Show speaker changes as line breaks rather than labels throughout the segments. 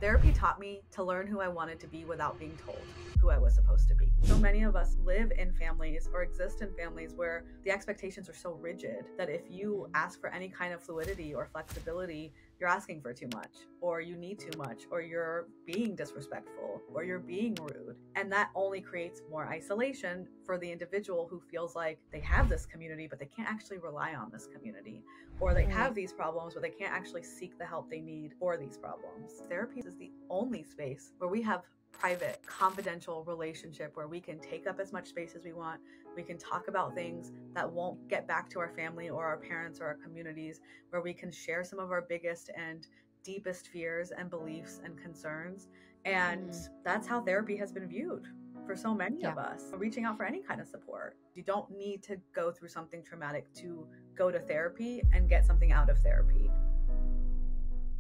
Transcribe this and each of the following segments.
Therapy taught me to learn who I wanted to be without being told who I was supposed to be. So many of us live in families or exist in families where the expectations are so rigid that if you ask for any kind of fluidity or flexibility, you're asking for too much, or you need too much, or you're being disrespectful, or you're being rude. And that only creates more isolation for the individual who feels like they have this community, but they can't actually rely on this community, or they have these problems, but they can't actually seek the help they need for these problems. Therapy is the only space where we have private, confidential relationship where we can take up as much space as we want. We can talk about things that won't get back to our family or our parents or our communities, where we can share some of our biggest and deepest fears and beliefs and concerns. And that's how therapy has been viewed for so many of us. Reaching out for any kind of support. You don't need to go through something traumatic to go to therapy and get something out of therapy.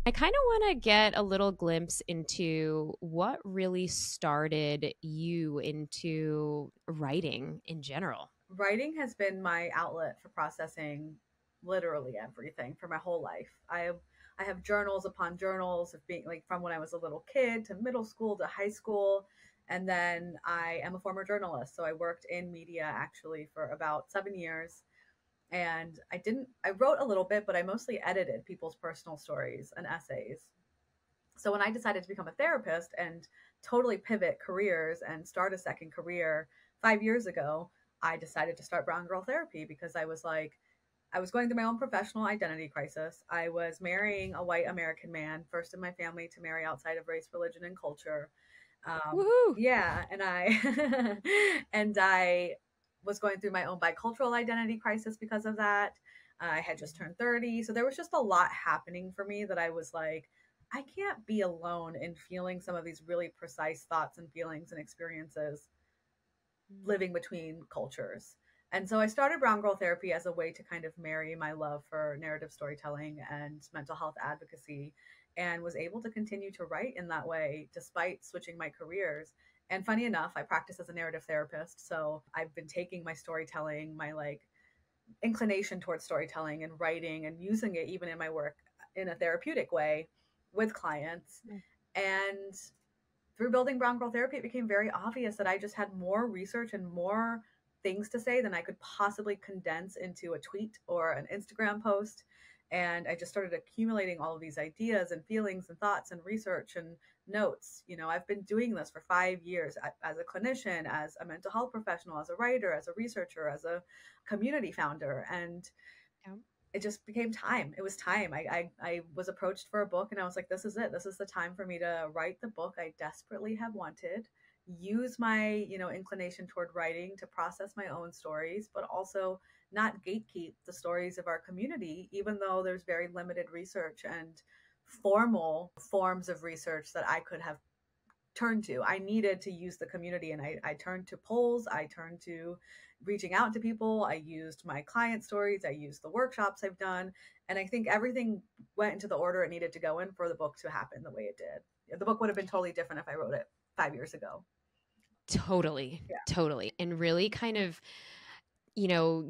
I kind of want to get a little glimpse into what really started you into writing in general.
Writing has been my outlet for processing literally everything for my whole life. I have journals upon journals of being like from when I was a little kid to middle school to high school. And then I am a former journalist. So I worked in media actually for about 7 years. And I wrote a little bit, but I mostly edited people's personal stories and essays. So when I decided to become a therapist and totally pivot careers and start a second career 5 years ago, I decided to start Brown Girl Therapy because I was going through my own professional identity crisis. I was marrying a white American man, first in my family to marry outside of race, religion, and culture.
Woohoo!
Yeah, and I was going through my own bicultural identity crisis because of that. I had just turned 30, so there was just a lot happening for me that I was like, I can't be alone in feeling some of these really precise thoughts and feelings and experiences living between cultures. And so I started Brown Girl Therapy as a way to kind of marry my love for narrative storytelling and mental health advocacy, and was able to continue to write in that way despite switching my careers. And funny enough, I practice as a narrative therapist. So I've been taking my storytelling, my like inclination towards storytelling and writing and using it even in my work in a therapeutic way with clients. And through building Brown Girl Therapy, it became very obvious that I just had more research and more things to say than I could possibly condense into a tweet or an Instagram post. And I just started accumulating all of these ideas and feelings and thoughts and research and notes. You know, I've been doing this for 5 years as a clinician, as a mental health professional, as a writer, as a researcher, as a community founder. And it just became time. It was time. I was approached for a book and I was like, this is it. This is the time for me to write the book I desperately have wanted, use my, inclination toward writing to process my own stories, but also not gatekeep the stories of our community, even though there's very limited research and formal forms of research that I could have turned to. I needed to use the community, and I turned to polls. I turned to reaching out to people. I used my client stories. I used the workshops I've done. And I think everything went into the order it needed to go in for the book to happen the way it did. The book would have been totally different if I wrote it 5 years ago.
Totally. And really kind of,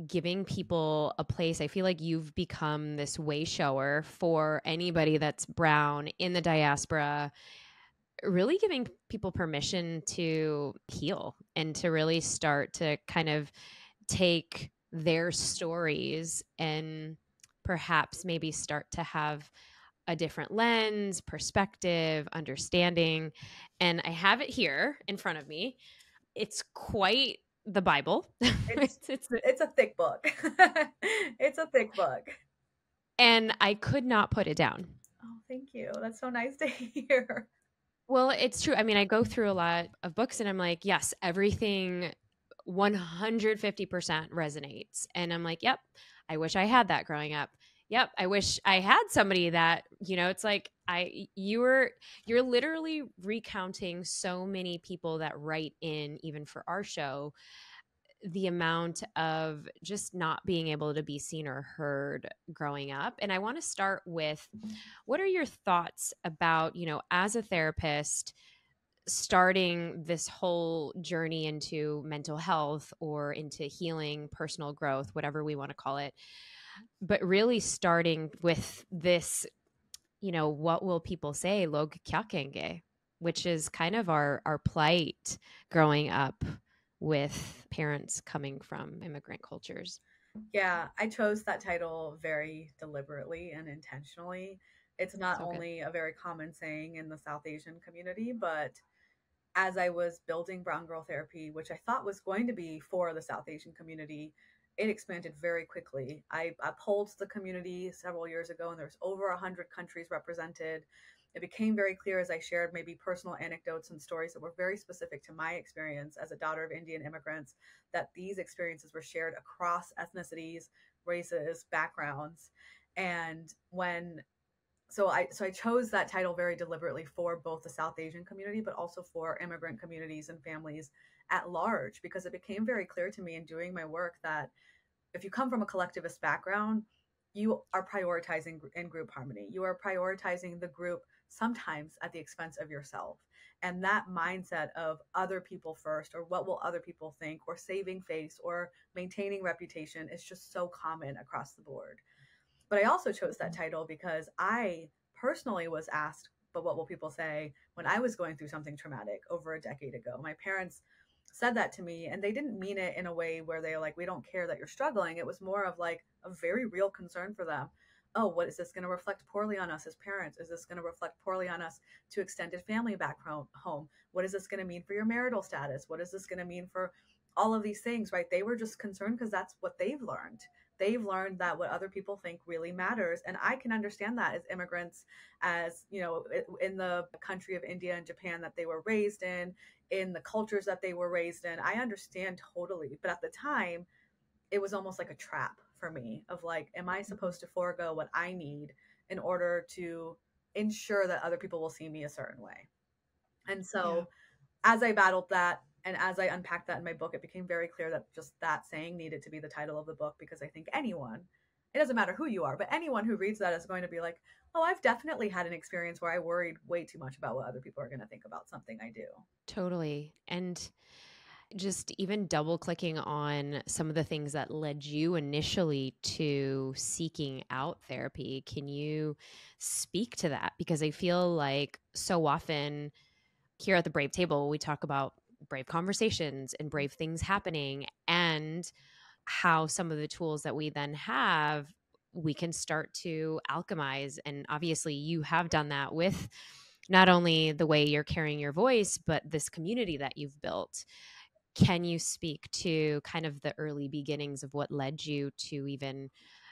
giving people a place. I feel like you've become this way shower for anybody that's brown in the diaspora, really giving people permission to heal and to really start to kind of take their stories and perhaps maybe start to have a different lens, perspective, understanding. And I have it here in front of me. It's quite the Bible.
It's a thick book. It's a thick book.
And I could not put it down.
Oh, thank you. That's so nice to hear.
Well, it's true. I mean, I go through a lot of books and I'm like, yes, everything 150% resonates. And I'm like, yep, I wish I had that growing up. Yep, I wish I had somebody that, it's like you're literally recounting so many people that write in, even for our show, the amount of just not being able to be seen or heard growing up. And I want to start with, what are your thoughts about, as a therapist, starting this whole journey into mental health or into healing, personal growth, whatever we want to call it, but really starting with this, what will people say? Log kya kenge? Which is kind of our plight growing up with parents coming from immigrant cultures.
Yeah, I chose that title very deliberately and intentionally. It's not
So good.
only a very common saying in the South Asian community, but as I was building Brown Girl Therapy, which I thought was going to be for the South Asian community, it expanded very quickly. I polled the community several years ago, and there's over 100 countries represented. It became very clear as I shared maybe personal anecdotes and stories that were very specific to my experience as a daughter of Indian immigrants, that these experiences were shared across ethnicities, races, backgrounds. And when so I chose that title very deliberately for both the South Asian community, but also for immigrant communities and families at large, because it became very clear to me in doing my work that if you come from a collectivist background, you are prioritizing in group harmony. You are prioritizing the group sometimes at the expense of yourself. And that mindset of other people first, or what will other people think, or saving face, or maintaining reputation is just so common across the board. But I also chose that title because I personally was asked, but what will people say, when I was going through something traumatic over a decade ago? My parents said that to me, and they didn't mean it in a way where they're like, we don't care that you're struggling. It was more of like a very real concern for them. Oh, what is this going to reflect poorly on us as parents? Is this going to reflect poorly on us to extended family back home? What is this going to mean for your marital status? What is this going to mean for all of these things, right? They were just concerned because that's what they've learned that what other people think really matters. And I can understand that as immigrants, as in the country of India and Japan that they were raised in the cultures that they were raised in. I understand totally. But at the time, it was almost like a trap for me of like, am I supposed to forego what I need in order to ensure that other people will see me a certain way? And
Yeah.
so as I battled that and as I unpacked that in my book, it became very clear that just that saying needed to be the title of the book, because I think anyone, it doesn't matter who you are, but anyone who reads that is going to be like, oh, I've definitely had an experience where I worried way too much about what other people are going to think about something I do.
Totally. And just even double clicking on some of the things that led you initially to seeking out therapy. Can you speak to that? Because I feel like so often here at the Brave Table, we talk about brave conversations and brave things happening, and how some of the tools that we then have, we can start to alchemize. And obviously, you have done that with not only the way you're carrying your voice, but this community that you've built. Can you speak to kind of the early beginnings of what led you to even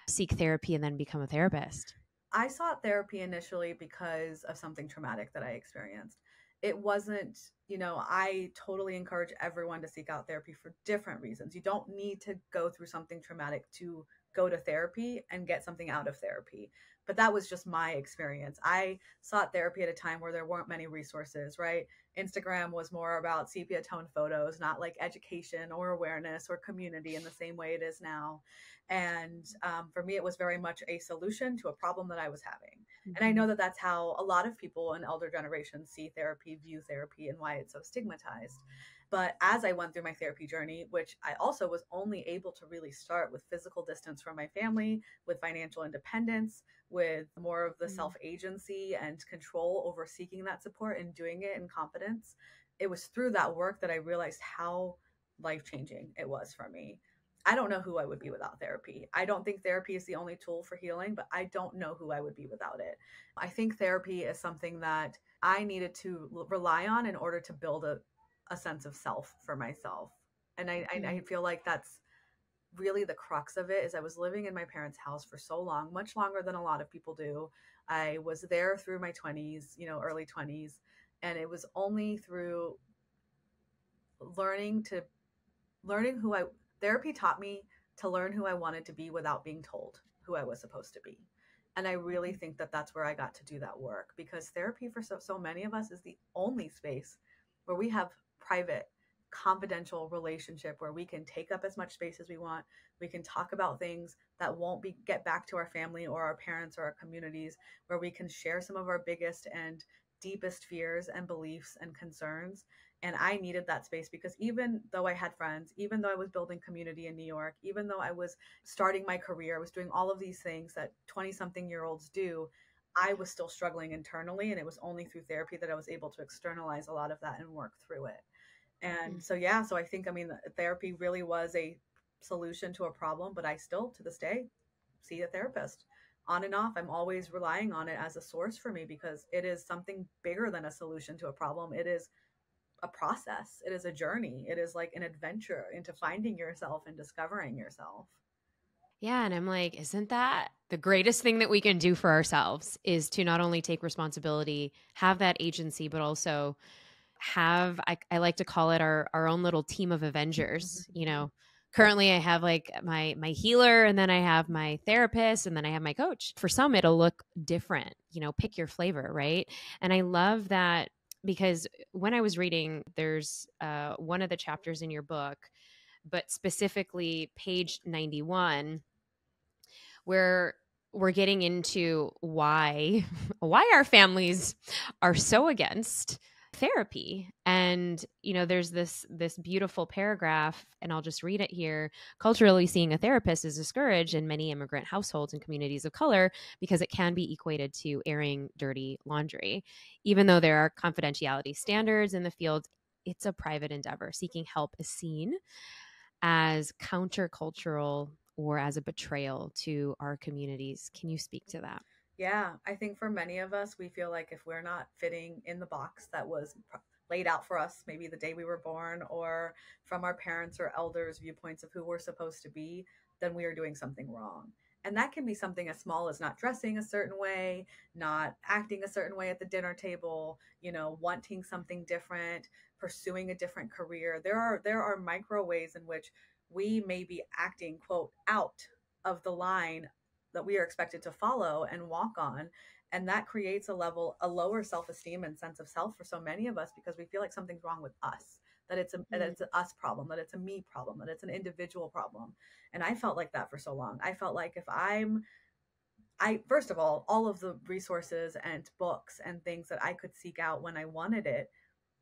seek therapy and then become a therapist?
I sought therapy initially because of something traumatic that I experienced. It wasn't, I totally encourage everyone to seek out therapy for different reasons. You don't need to go through something traumatic to go to therapy and get something out of therapy. But that was just my experience. I sought therapy at a time where there weren't many resources, right? Instagram was more about sepia tone photos, not like education or awareness or community in the same way it is now. And for me, it was very much a solution to a problem that I was having. And I
Mm-hmm.
know that that's how a lot of people in elder generations see therapy, view therapy, and why it's so stigmatized. But as I went through my therapy journey, which I also was only able to really start with physical distance from my family, with financial independence, with more of the self agency and control over seeking that support and doing it in confidence, it was through that work that I realized how life changing it was for me. I don't know who I would be without therapy. I don't think therapy is the only tool for healing, but I don't know who I would be without it. I think therapy is something that I needed to rely on in order to build a sense of self for myself. And I
Mm-hmm.
feel like that's really the crux of it. Is I was living in my parents' house for so long, much longer than a lot of people do. I was there through my 20s, early 20s. And it was only through learning to learning who I therapy taught me to learn who I wanted to be without being told who I was supposed to be. And I really think that that's where I got to do that work, because therapy for so many of us is the only space where we have private, confidential relationship where we can take up as much space as we want. We can talk about things that won't be get back to our family or our parents or our communities, where we can share some of our biggest and deepest fears and beliefs and concerns. And I needed that space because even though I had friends, even though I was building community in New York, even though I was starting my career, I was doing all of these things that 20 something year olds do, I was still struggling internally, and it was only through therapy that I was able to externalize a lot of that and work through it. And
Mm.
so, yeah, so I think, I mean, therapy really was a solution to a problem, but I still, to this day, see a therapist on and off. I'm always relying on it as a source for me because it is something bigger than a solution to a problem. It is a process, it is a journey, it is like an adventure into finding yourself and discovering yourself.
Yeah, and I'm like, isn't that the greatest thing that we can do for ourselves is to not only take responsibility, have that agency, but also have I like to call it our own little team of Avengers. You know, currently I have like my healer, and then I have my therapist, and then I have my coach. For some it'll look different, you know, pick your flavor, right? And I love that because when I was reading, there's one of the chapters in your book, but specifically page 91, where we're getting into why our families are so against therapy. And you know, there's this beautiful paragraph, and I'll just read it here. Culturally, seeing a therapist is discouraged in many immigrant households and communities of color because it can be equated to airing dirty laundry. Even though there are confidentiality standards in the field, it's a private endeavor. Seeking help is seen as countercultural or as a betrayal to our communities. Can you speak to that?
Yeah, I think for many of us, we feel like if we're not fitting in the box that was laid out for us, maybe the day we were born or from our parents or elders' viewpoints of who we're supposed to be, then we are doing something wrong. And that can be something as small as not dressing a certain way, not acting a certain way at the dinner table, wanting something different, pursuing a different career. There are micro ways in which we may be acting, quote, out of the line that we are expected to follow and walk on. And that creates a lower self-esteem and sense of self for so many of us because we feel like something's wrong with us, that
Mm,
it's an us problem, that it's a me problem, that it's an individual problem. And I felt like that for so long. I felt like if I first of all of the resources and books and things that I could seek out when I wanted it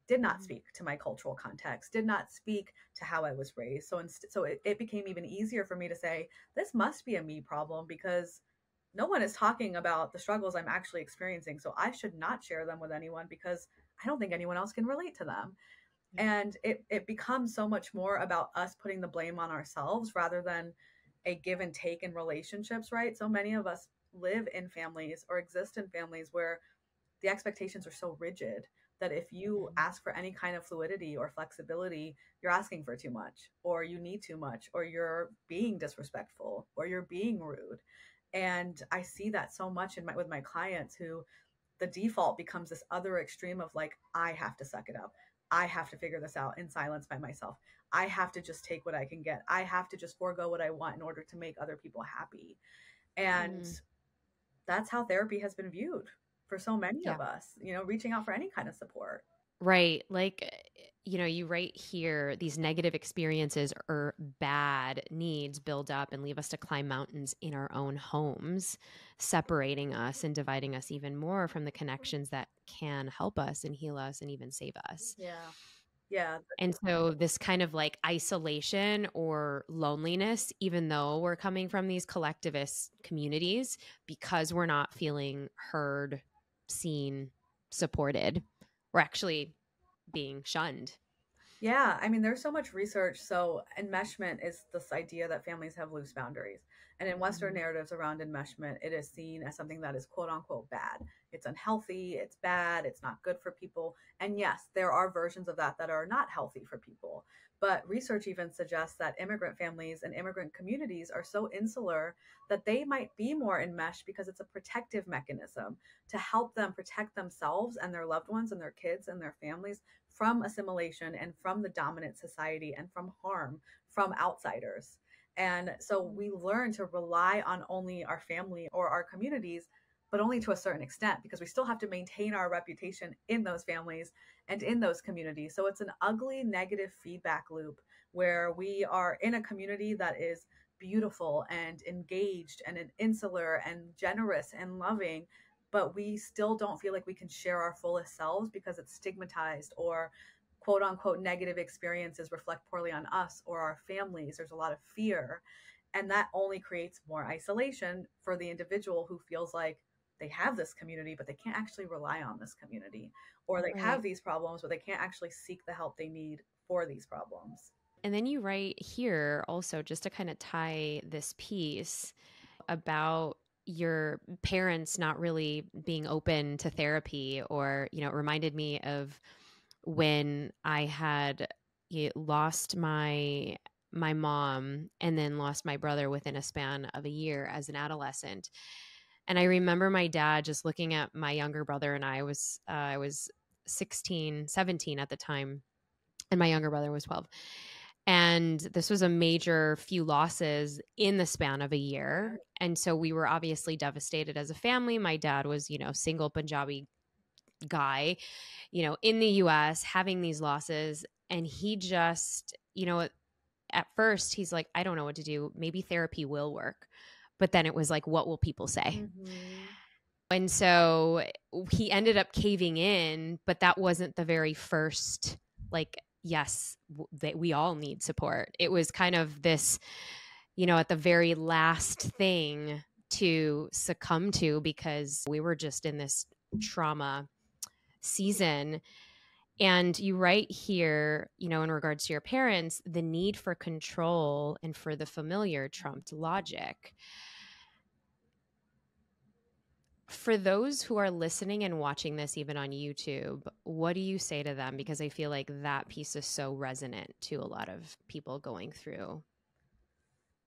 did not
mhm,
speak to my cultural context, did not speak to how I was raised. So it became even easier for me to say, this must be a me problem because no one is talking about the struggles I'm actually experiencing. So I should not share them with anyone because I don't think anyone else can relate to them.
mm,
And it becomes so much more about us putting the blame on ourselves rather than a give and take in relationships, right? So many of us live in families or exist in families where the expectations are so rigid that if you
mhm,
ask for any kind of fluidity or flexibility, you're asking for too much, or you need too much, or you're being disrespectful, or you're being rude. And I see that so much with my clients who the default becomes this other extreme of like, I have to suck it up. I have to figure this out in silence by myself. I have to just take what I can get. I have to just forego what I want in order to make other people happy. And
mm.
that's how therapy has been viewed for so many
Yeah.
of us, reaching out for any kind of support.
Right. Like, you know, you write here these negative experiences or bad needs build up and leave us to climb mountains in our own homes, separating us and dividing us even more from the connections that can help us and heal us and even save us.
Yeah. Yeah.
And so, this kind of like isolation or loneliness, even though we're coming from these collectivist communities, because we're not feeling heard, seen, supported, we're actually being shunned.
Yeah, I mean, there's so much research. So, enmeshment is this idea that families have loose boundaries. And in Western
Mhm.
narratives around enmeshment, it is seen as something that is quote unquote bad. It's unhealthy, it's bad, it's not good for people. And yes, there are versions of that that are not healthy for people. But research even suggests that immigrant families and immigrant communities are so insular that they might be more enmeshed because it's a protective mechanism to help them protect themselves and their loved ones and their kids and their families from assimilation and from the dominant society and from harm from outsiders. And so we learn to rely on only our family or our communities, but only to a certain extent because we still have to maintain our reputation in those families and in those communities. So it's an ugly negative feedback loop where we are in a community that is beautiful and engaged and insular and generous and loving, but we still don't feel like we can share our fullest selves because it's stigmatized or quote unquote negative experiences reflect poorly on us or our families. There's a lot of fear. And that only creates more isolation for the individual who feels like they have this community, but they can't actually rely on this community, or they
Right.
have these problems, but they can't actually seek the help they need for these problems.
And then you write here also, just to kind of tie this piece about your parents not really being open to therapy, or, you know, it reminded me of when I had lost my mom and then lost my brother within a span of a year as an adolescent. And I remember my dad just looking at my younger brother, and I was 16, 17 at the time, and my younger brother was 12. And this was a major few losses in the span of a year. And so we were obviously devastated as a family. My dad was, you know, single Punjabi guy, you know, in the US having these losses. And he just, you know, at first he's like, I don't know what to do. Maybe therapy will work. But then it was like, what will people say?
Mm-hmm.
And so he ended up caving in, but that wasn't the very first, like, yes, that we all need support. It was kind of this, you know, at the very last thing to succumb to, because we were just in this trauma season. And you write here, you know, in regards to your parents, the need for control and for the familiar trumped logic. For those who are listening and watching this, even on YouTube, what do you say to them? Because I feel like that piece is so resonant to a lot of people going through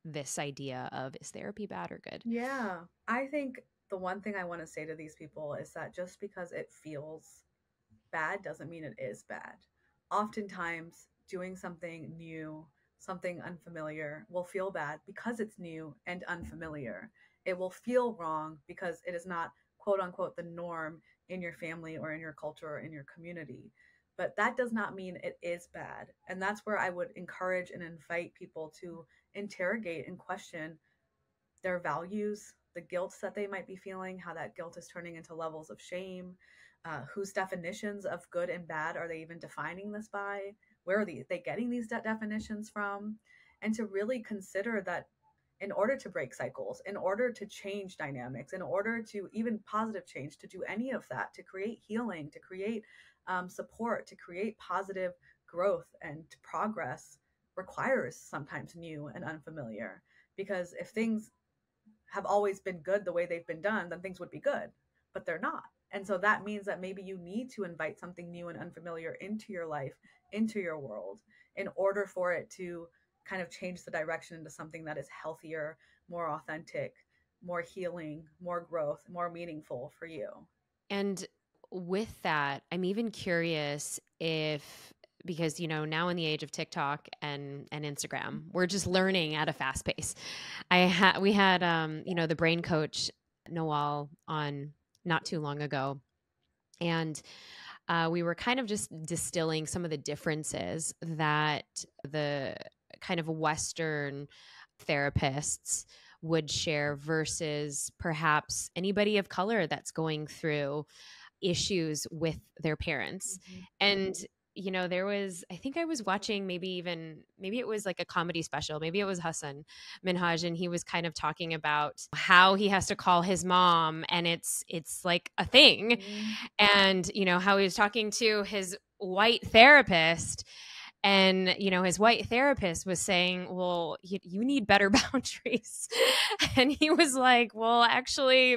this idea of, is therapy bad or good?
Yeah, I think the one thing I want to say to these people is that just because it feels bad doesn't mean it is bad. Oftentimes, doing something new, something unfamiliar, will feel bad because it's new and unfamiliar. It will feel wrong because it is not, quote unquote, the norm in your family or in your culture or in your community. But that does not mean it is bad. And that's where I would encourage and invite people to interrogate and question their values, the guilt that they might be feeling, how that guilt is turning into levels of shame, whose definitions of good and bad are they even defining this by? Where are they getting these definitions from? And to really consider that in order to break cycles, in order to change dynamics, in order to even positive change, to do any of that, to create healing, to create support, to create positive growth and progress requires sometimes new and unfamiliar. Because if things have always been good the way they've been done, then things would be good, but they're not. And so that means that maybe you need to invite something new and unfamiliar into your life, into your world, in order for it to kind of change the direction into something that is healthier, more authentic, more healing, more growth, more meaningful for you.
And with that, I'm even curious if, because, you know, now in the age of TikTok and Instagram, we're just learning at a fast pace. We had you know, the brain coach Noel on not too long ago, and we were kind of just distilling some of the differences that the kind of Western therapists would share versus perhaps anybody of color that's going through issues with their parents.
Mm-hmm.
And you know, there was, I think I was watching, maybe it was like a comedy special, maybe it was Hassan Minhaj, and he was kind of talking about how he has to call his mom, and it's like a thing.
Mm-hmm.
And you know, how he was talking to his white therapist, and you know, his white therapist was saying, well, you need better boundaries. And he was like, well, actually,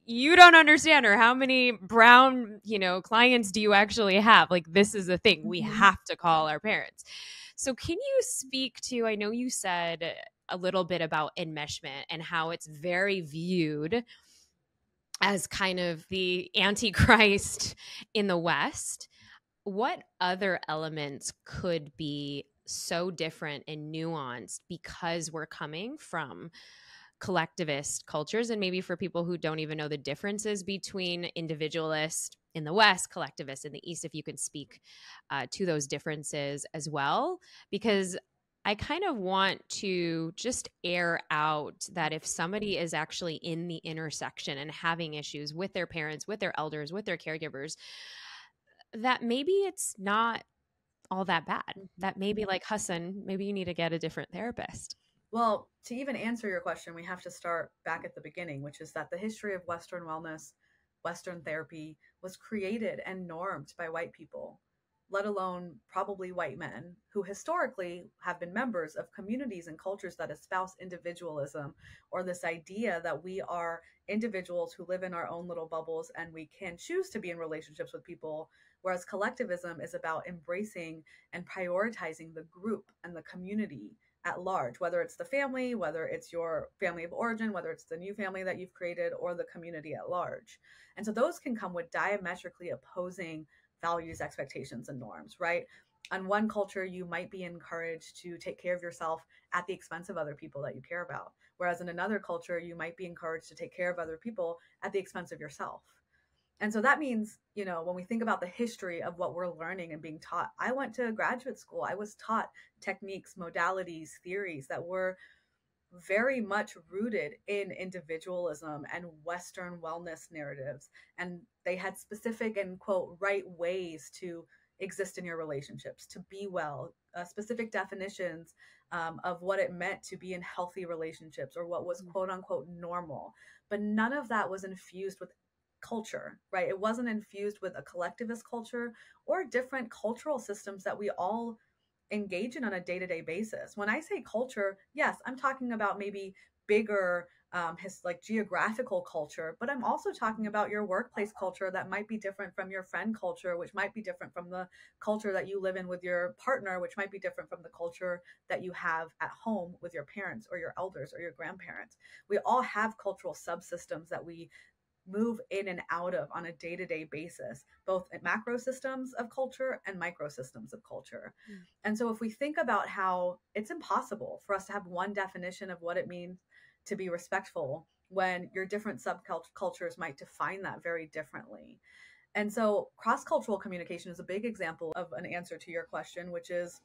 you don't understand, or how many brown, you know, clients do you actually have? Like, this is the thing, we
Mm-hmm.
have to call our parents. So can you speak to, I know you said a little bit about enmeshment and how it's very viewed as kind of the antichrist in the West. What other elements could be so different and nuanced because we're coming from collectivist cultures? And maybe for people who don't even know the differences between individualist in the West, collectivist in the East, if you can speak to those differences as well, because I kind of want to just air out that if somebody is actually in the intersection and having issues with their parents, with their elders, with their caregivers, that maybe it's not all that bad.
Mm-hmm.
That maybe, like Hassan, maybe you need to get a different therapist.
Well, to even answer your question, we have to start back at the beginning, which is that the history of Western wellness, Western therapy was created and normed by white people, let alone probably white men who historically have been members of communities and cultures that espouse individualism, or this idea that we are individuals who live in our own little bubbles and we can choose to be in relationships with people. Whereas collectivism is about embracing and prioritizing the group and the community at large, whether it's the family, whether it's your family of origin, whether it's the new family that you've created, or the community at large. And so those can come with diametrically opposing values, expectations, and norms, right? On one culture, you might be encouraged to take care of yourself at the expense of other people that you care about. Whereas in another culture, you might be encouraged to take care of other people at the expense of yourself. And so that means, when we think about the history of what we're learning and being taught, I went to graduate school. I was taught techniques, modalities, theories that were very much rooted in individualism and Western wellness narratives. And they had specific and, quote, right ways to exist in your relationships, to be well, specific definitions of what it meant to be in healthy relationships or what was, quote unquote, normal. But none of that was infused with culture, right? It wasn't infused with a collectivist culture or different cultural systems that we all engage in on a day-to-day basis. When I say culture, yes, I'm talking about maybe bigger like geographical culture, but I'm also talking about your workplace culture that might be different from your friend culture, which might be different from the culture that you live in with your partner, which might be different from the culture that you have at home with your parents or your elders or your grandparents. We all have cultural subsystems that we move in and out of on a day-to-day basis, both macro systems of culture and micro systems of culture.
Mm.
And so if we think about how it's impossible for us to have one definition of what it means to be respectful when your different subcultures might define that very differently. And so cross-cultural communication is a big example of an answer to your question, which is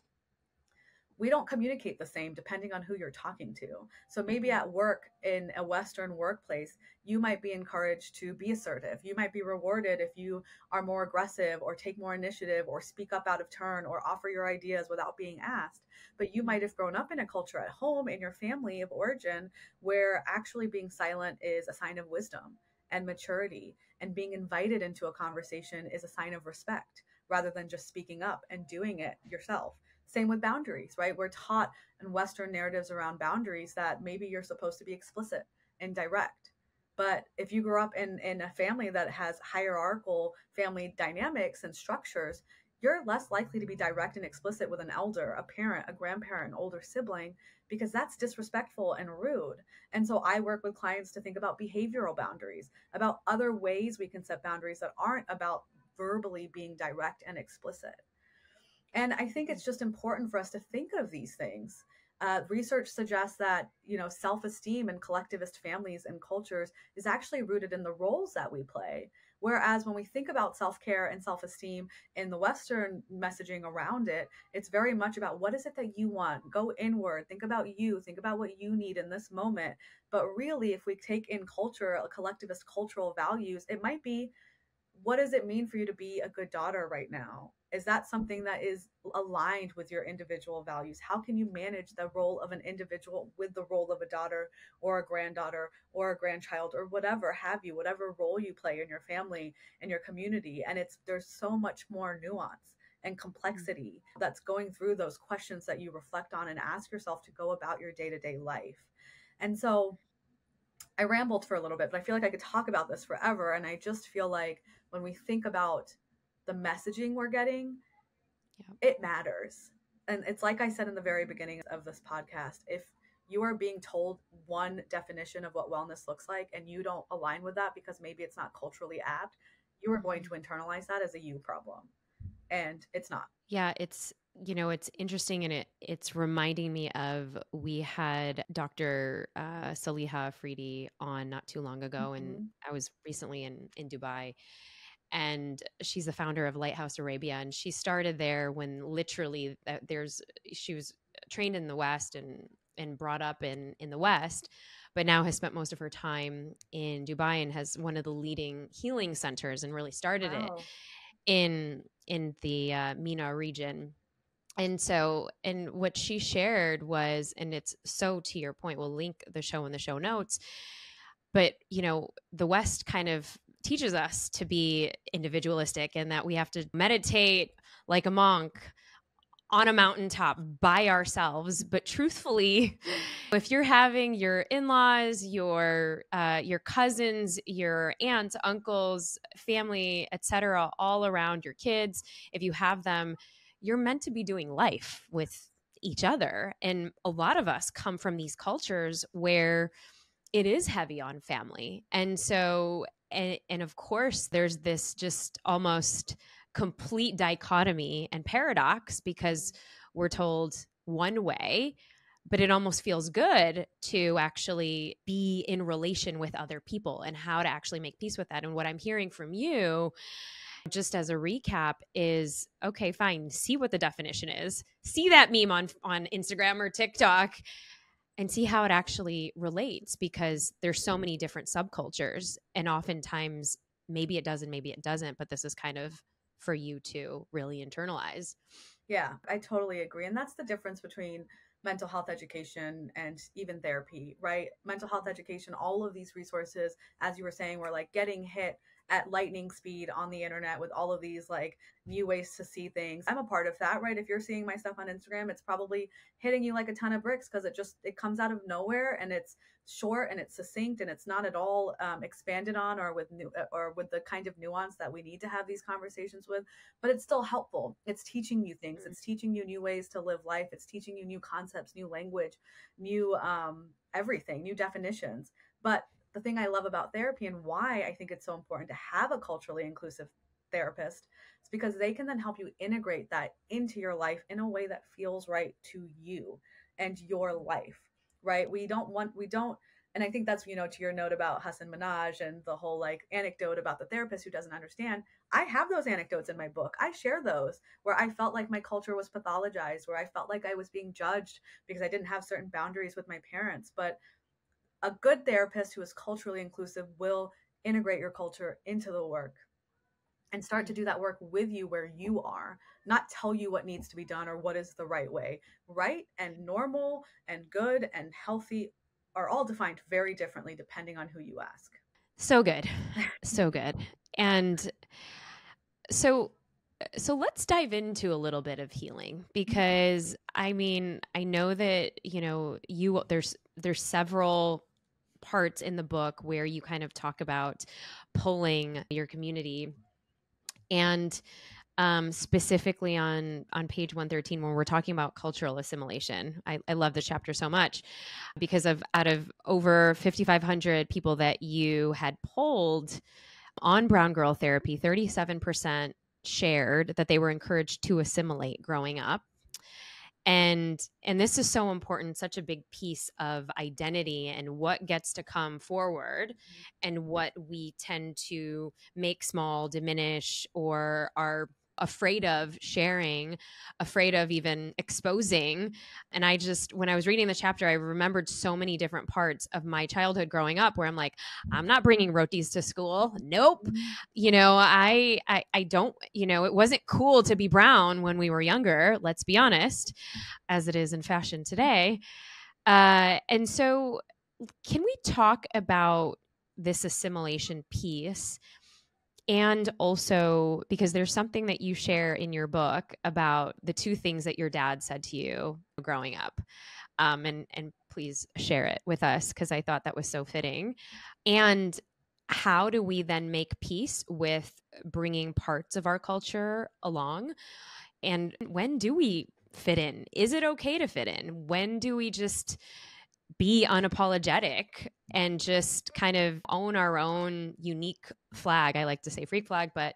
we don't communicate the same depending on who you're talking to. So maybe
Mhm.
at work in a Western workplace, you might be encouraged to be assertive. You might be rewarded if you are more aggressive or take more initiative or speak up out of turn or offer your ideas without being asked. But you
Mm.
might have grown up in a culture at home in your family of origin where actually being silent is a sign of wisdom and maturity, and being invited into a conversation is a sign of respect rather than just speaking up and doing it yourself. Same with boundaries, right? We're taught in Western narratives around boundaries that maybe you're supposed to be explicit and direct. But if you grew up in a family that has hierarchical family dynamics and structures, you're less likely to be direct and explicit with an elder, a parent, a grandparent, an older sibling, because that's disrespectful and rude. And so I work with clients to think about behavioral boundaries, about other ways we can set boundaries that aren't about verbally being direct and explicit. And I think
Mm.
it's just important for us to think of these things. Research suggests that self-esteem in collectivist families and cultures is actually rooted in the roles that we play. Whereas when we think about self-care and self-esteem in the Western messaging around it, it's very much about what is it that you want? Go inward, think about you, think about what you need in this moment. But really, if we take in culture, a collectivist cultural values, it might be, what does it mean for you to be a good daughter right now? Is that something that is aligned with your individual values? How can you manage the role of an individual with the role of a daughter or a granddaughter or a grandchild or whatever have you, whatever role you play in your family and your community? And there's so much more nuance and
Mm.
complexity that's going through those questions that you reflect on and ask yourself to go about your day-to-day life. And so I rambled for a little bit, but I feel like I could talk about this forever. And I just feel like when we think about the messaging we're getting,
Yep.
it matters. And it's like I said in the very beginning of this podcast, if you are being told one definition of what wellness looks like and you don't align with that because maybe it's not culturally apt, you are going
Mhm.
to internalize that as a you problem. And it's not.
Yeah, it's interesting, and it's reminding me of, we had Dr. Saliha Afridi on not too long ago, and
Mm-hmm.
I was recently in Dubai, and she's the founder of Lighthouse Arabia, and she started there when literally she was trained in the West and brought up in the West, but now has spent most of her time in Dubai and has one of the leading healing centers and really started it
Wow.
in the MENA region. And what she shared was, and it's so to your point, we'll link the show in the show notes, but the West kind of teaches us to be individualistic and that we have to meditate like a monk on a mountaintop by ourselves. But truthfully, if you're having your in-laws, your cousins, your aunts, uncles, family, etc., all around, your kids, if you have them, you're meant to be doing life with each other. And a lot of us come from these cultures where it is heavy on family. And so, and of course, there's this just almost complete dichotomy and paradox because we're told one way, but it almost feels good to actually be in relation with other people and how to actually make peace with that. And what I'm hearing from you, just as a recap, is okay, fine, see what the definition is, see that meme on Instagram or TikTok, and see how it actually relates, because there's so many different subcultures, and oftentimes maybe it does and maybe it doesn't, but this is kind of for you to really internalize.
Yeah, I totally agree. And that's the difference between mental health education and even therapy, right? Mental health education, all of these resources, as you were saying, were like getting hit at lightning speed on the internet with all of these like new ways to see things. I'm a part of that, right? If you're seeing my stuff on Instagram, it's probably hitting you like a ton of bricks because it comes out of nowhere, and it's short and it's succinct and it's not at all expanded on or with the kind of nuance that we need to have these conversations with, but it's still helpful. It's teaching you things. It's teaching you new ways to live life. It's teaching you new concepts, new language, new everything, new definitions. But the thing I love about therapy and why I think it's so important to have a culturally inclusive therapist is because they can then help you integrate that into your life in a way that feels right to you and your life, right? We don't, and I think that's, to your note about Hassan Minaj and the whole like anecdote about the therapist who doesn't understand. I have those anecdotes in my book. I share those where I felt like my culture was pathologized, where I felt like I was being judged because I didn't have certain boundaries with my parents. But a good therapist who is culturally inclusive will integrate your culture into the work and start to do that work with you where you are, not tell you what needs to be done or what is the right way. Right and normal and good and healthy are all defined very differently depending on who you ask.
So good. So good. And so let's dive into a little bit of healing, because I mean, I know that there's several parts in the book where you kind of talk about pulling your community, and specifically on page 113 when we're talking about cultural assimilation. I love this chapter so much because out of over 5,500 people that you had polled on brown girl therapy, 37% shared that they were encouraged to assimilate growing up. And this is so important, such a big piece of identity and what gets to come forward, and what we tend to make small, diminish, or are afraid of sharing, afraid of even exposing. And when I was reading the chapter, I remembered so many different parts of my childhood growing up where I'm like, I'm not bringing rotis to school. Nope. I don't, it wasn't cool to be brown when we were younger, let's be honest, as it is in fashion today. And so, can we talk about this assimilation piece? And also, because there's something that you share in your book about the two things that your dad said to you growing up. And please share it with us, because I thought that was so fitting. And how do we then make peace with bringing parts of our culture along? And when do we fit in? Is it okay to fit in? When do we just be unapologetic and just kind of own our own unique flag? I like to say freak flag, but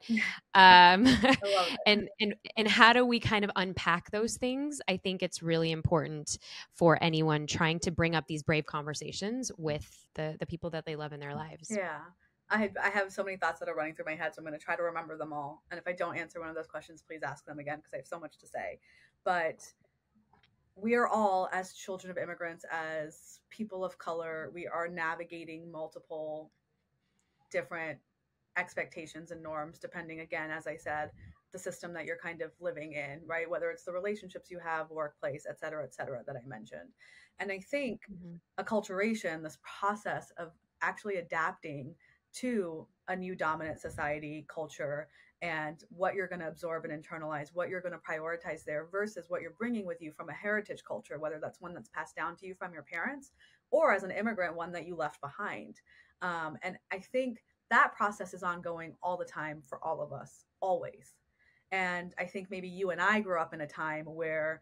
I love it.
and how do we kind of unpack those things? I think it's really important for anyone trying to bring up these brave conversations with the people that they love in their lives.
Yeah. I have so many thoughts that are running through my head, so I'm going to try to remember them all. And if I don't answer one of those questions, please ask them again because I have so much to say. But we are all, as children of immigrants, as people of color, we are navigating multiple different expectations and norms, depending, again, as I said, the system that you're kind of living in, right? Whether it's the relationships you have, workplace, et cetera, that I mentioned. And I think
Mhm.
acculturation, this process of actually adapting to a new dominant society culture and what you're going to absorb and internalize, what you're going to prioritize there versus what you're bringing with you from a heritage culture, whether that's one that's passed down to you from your parents or as an immigrant, one that you left behind. And I think that process is ongoing all the time for all of us, always. And I think maybe you and I grew up in a time where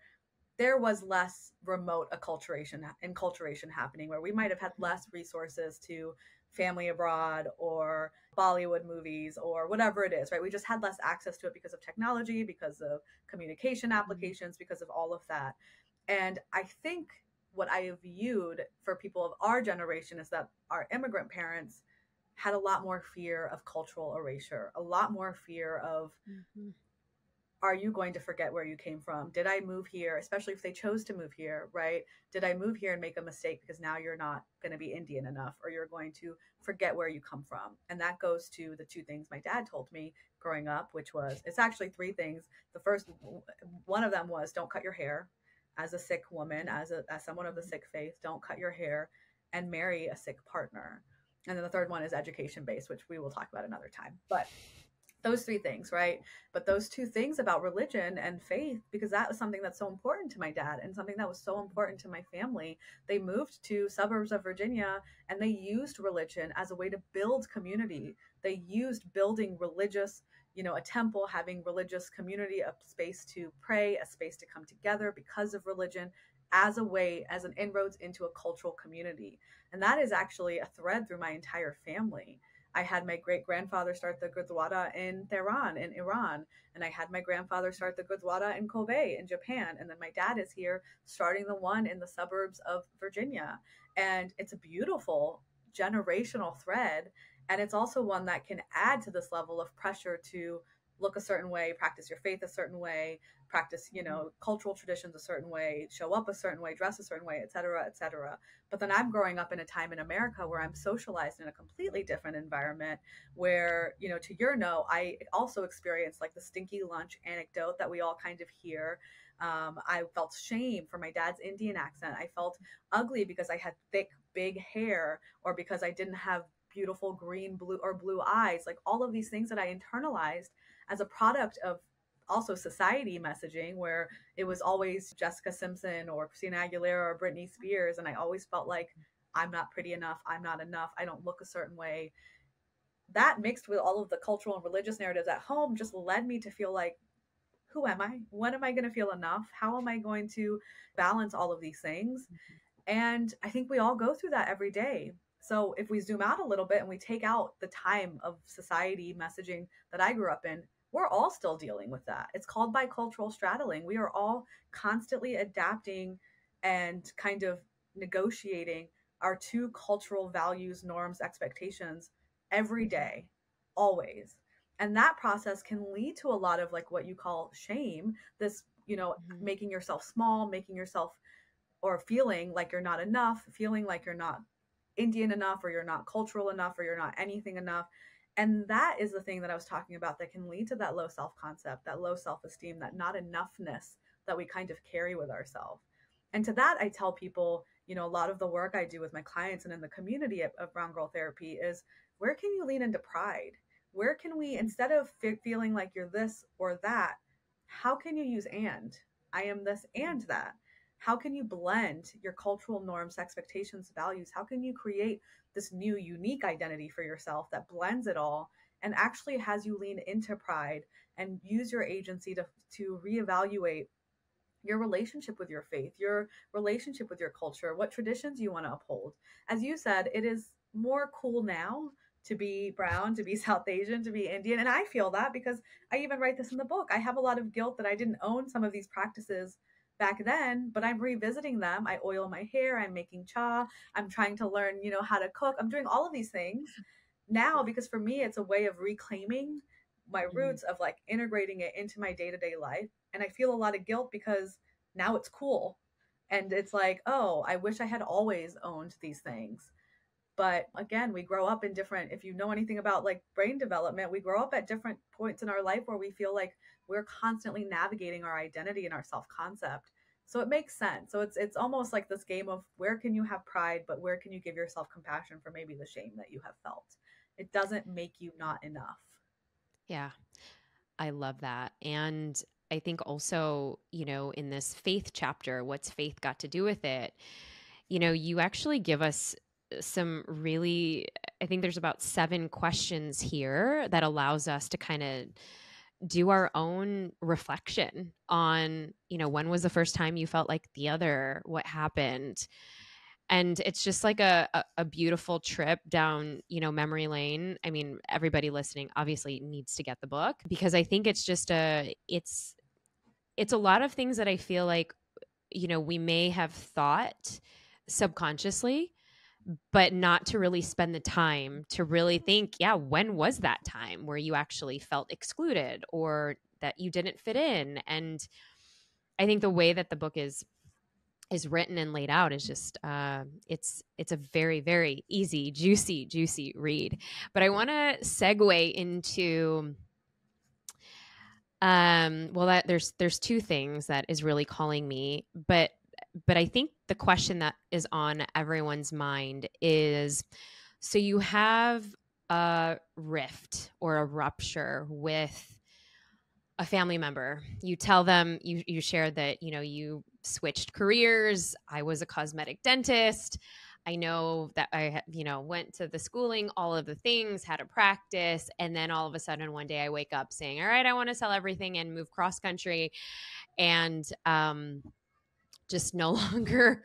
there was less remote enculturation happening, where we might have had less resources to family abroad or Bollywood movies or whatever it is, right? We just had less access to it because of technology, because of communication
Mhm.
applications, because of all of that. And I think what I have viewed for people of our generation is that our immigrant parents had a lot more fear of cultural erasure, a lot more fear of,
Mhm.
are you going to forget where you came from? Did I move here, especially if they chose to move here, right? Did I move here and make a mistake because now you're not going to be Indian enough, or you're going to forget where you come from? And that goes to the two things my dad told me growing up, which was, it's actually three things. The first one of them was, don't cut your hair. As a Sikh woman,
Mhm.
as someone of the
Mhm.
Sikh faith, don't cut your hair and marry a Sikh partner. And then the third one is education based, which we will talk about another time. But those three things, right? But those two things about religion and faith, because that was something that's so important to my dad and something that was so important to my family. They moved to suburbs of Virginia and they used religion as a way to build community. They used building religious, a temple, having religious community, a space to pray, a space to come together because of religion, as a way, as an inroads into a cultural community. And that is actually a thread through my entire family. I had my great grandfather start the Gurdwara in Tehran, in Iran. And I had my grandfather start the Gurdwara in Kobe, in Japan. And then my dad is here starting the one in the suburbs of Virginia. And it's a beautiful generational thread. And it's also one that can add to this level of pressure to look a certain way, practice your faith a certain way, practice,
Mhm.
cultural traditions a certain way, show up a certain way, dress a certain way, et cetera, et cetera. But then I'm growing up in a time in America where I'm socialized in a completely different environment where, to your note, I also experienced like the stinky lunch anecdote that we all kind of hear. I felt shame for my dad's Indian accent. I felt ugly because I had thick, big hair, or because I didn't have beautiful green, blue, or blue eyes. Like all of these things that I internalized as a product of also society messaging, where it was always Jessica Simpson or Christina Aguilera or Britney Spears. And I always felt like I'm not pretty enough. I'm not enough. I don't look a certain way. That mixed with all of the cultural and religious narratives at home just led me to feel like, who am I? When am I going to feel enough? How am I going to balance all of these things? And I think we all go through that every day. So if we zoom out a little bit and we take out the time of society messaging that I grew up in, we're all still dealing with that. It's called bicultural straddling. We are all constantly adapting and kind of negotiating our two cultural values, norms, expectations every day, always. And that process can lead to a lot of like what you call shame, this,
Mhm.
making yourself small, making yourself, or feeling like you're not enough, feeling like you're not Indian enough, or you're not cultural enough, or you're not anything enough. And that is the thing that I was talking about that can lead to that low self concept, that low self esteem, that not enoughness that we kind of carry with ourselves. And to that, I tell people, a lot of the work I do with my clients and in the community of Brown Girl Therapy is, where can you lean into pride? Where can we, instead of feeling like you're this or that, how can you use and? I am this and that. How can you blend your cultural norms, expectations, values? How can you create this new unique identity for yourself that blends it all and actually has you lean into pride and use your agency to reevaluate your relationship with your faith, your relationship with your culture, what traditions you want to uphold? As you said, it is more cool now to be brown, to be South Asian, to be Indian. And I feel that because I even write this in the book. I have a lot of guilt that I didn't own some of these practices back then, but I'm revisiting them. I oil my hair, I'm making cha, I'm trying to learn, how to cook. I'm doing all of these things now because for me, it's a way of reclaiming my
Mhm.
roots, of like integrating it into my day to day life. And I feel a lot of guilt because now it's cool. And it's like, oh, I wish I had always owned these things. But again, we grow up in different, if you know anything about like brain development, we grow up at different points in our life where we feel like we're constantly navigating our identity and our self-concept. So it makes sense. So it's almost like this game of where can you have pride, but where can you give yourself compassion for maybe the shame that you have felt? It doesn't make you not enough.
Yeah, I love that. And I think also, in this faith chapter, what's faith got to do with it? You actually give us some really, I think there's about 7 questions here that allows us to kind of do our own reflection on, when was the first time you felt like the other? What happened? And it's just like a beautiful trip down, memory lane. I mean, everybody listening obviously needs to get the book, because I think it's just it's a lot of things that I feel like, we may have thought subconsciously, but not to really spend the time to really think, yeah, when was that time where you actually felt excluded or that you didn't fit in? And I think the way that the book is written and laid out is just it's a very, very easy, juicy read. But I want to segue into well, that there's 2 things that is really calling me, but I think the question that is on everyone's mind is, so you have a rift or a rupture with a family member. You tell them, you shared that, you switched careers. I was a cosmetic dentist. I know that I, went to the schooling, all of the things, had a practice. And then all of a sudden one day I wake up saying, all right, I want to sell everything and move cross country. And, just no longer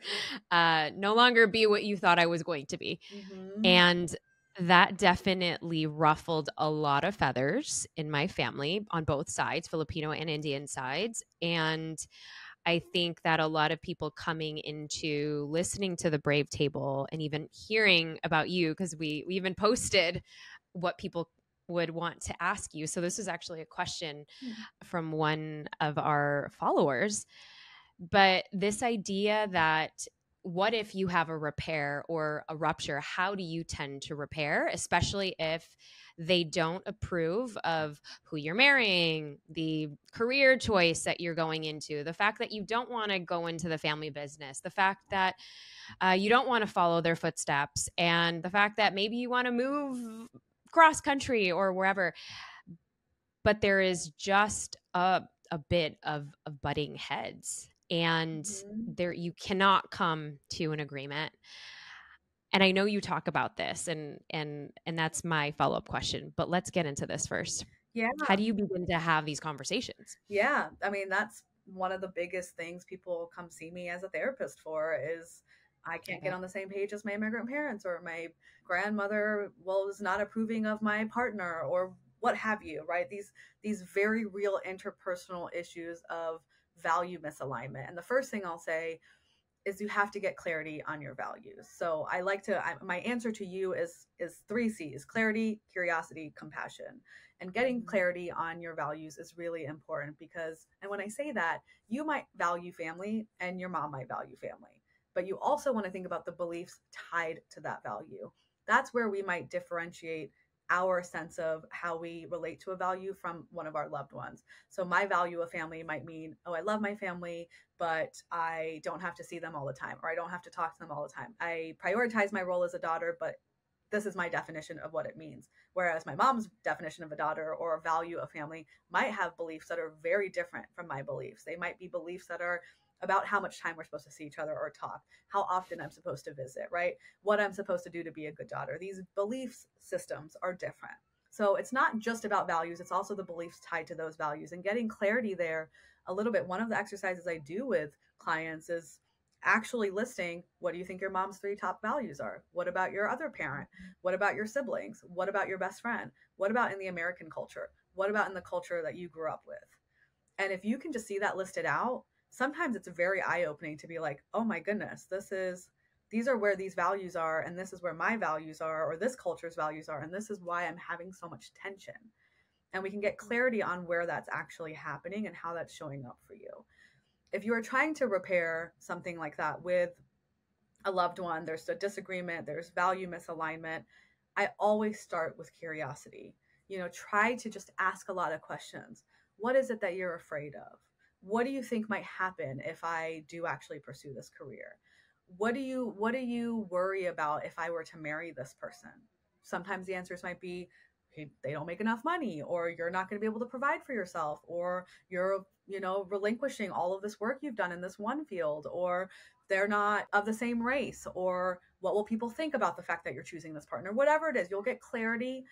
be what you thought I was going to be.
Mm-hmm.
And that definitely ruffled a lot of feathers in my family on both sides, Filipino and Indian sides. And I think that a lot of people coming into listening to the Brave Table and even hearing about you, because we even posted what people would want to ask you. So this is actually a question from one of our followers. But this idea that, what if you have a repair or a rupture? How do you tend to repair, especially if they don't approve of who you're marrying, the career choice that you're going into, the fact that you don't want to go into the family business, the fact that you don't want to follow their footsteps, and the fact that maybe you want to move cross country or wherever. But there is just a bit of butting heads, and
Mm-hmm.
there you cannot come to an agreement. And I know you talk about this, and that's my follow-up question, but let's get into this first.
Yeah.
How do you begin to have these conversations?
Yeah. I mean, that's one of the biggest things people come see me as a therapist for is I
I
can't get
bet.
on the same page as my immigrant parents, or my grandmother was not approving of my partner, or what have you, right? These very real interpersonal issues of value misalignment. And the first thing I'll say is you have to get clarity on your values. So my answer to you is 3 C's: clarity, curiosity, compassion. And getting clarity on your values is really important because, and when I say that, you might value family and your mom might value family, but you also want to think about the beliefs tied to that value. That's where we might differentiate our sense of how we relate to a value from one of our loved ones. So my value of family might mean, oh, I love my family, but I don't have to see them all the time, or I don't have to talk to them all the time. I prioritize my role as a daughter, but this is my definition of what it means. Whereas my mom's definition of a daughter or a value of family might have beliefs that are very different from my beliefs. They might be beliefs that are about how much time we're supposed to see each other or talk, how often I'm supposed to visit, right? What I'm supposed to do to be a good daughter. These belief systems are different. So it's not just about values, it's also the beliefs tied to those values, and getting clarity there a little bit. One of the exercises I do with clients is actually listing, what do you think your mom's 3 top values are? What about your other parent? What about your siblings? What about your best friend? What about in the American culture? What about in the culture that you grew up with? And if you can just see that listed out, sometimes it's very eye-opening to be like, oh my goodness, these are where these values are, and this is where my values are, or this culture's values are, and this is why I'm having so much tension. And we can get clarity on where that's actually happening and how that's showing up for you. If you are trying to repair something like that with a loved one, there's a disagreement, there's value misalignment, I always start with curiosity. Try to just ask a lot of questions. What is it that you're afraid of? What do you think might happen if I do actually pursue this career? What do you worry about if I were to marry this person? Sometimes the answers might be, hey, they don't make enough money, or you're not going to be able to provide for yourself, or you're relinquishing all of this work you've done in this one field, or they're not of the same race, or what will people think about the fact that you're choosing this partner? Whatever it is, you'll get clarity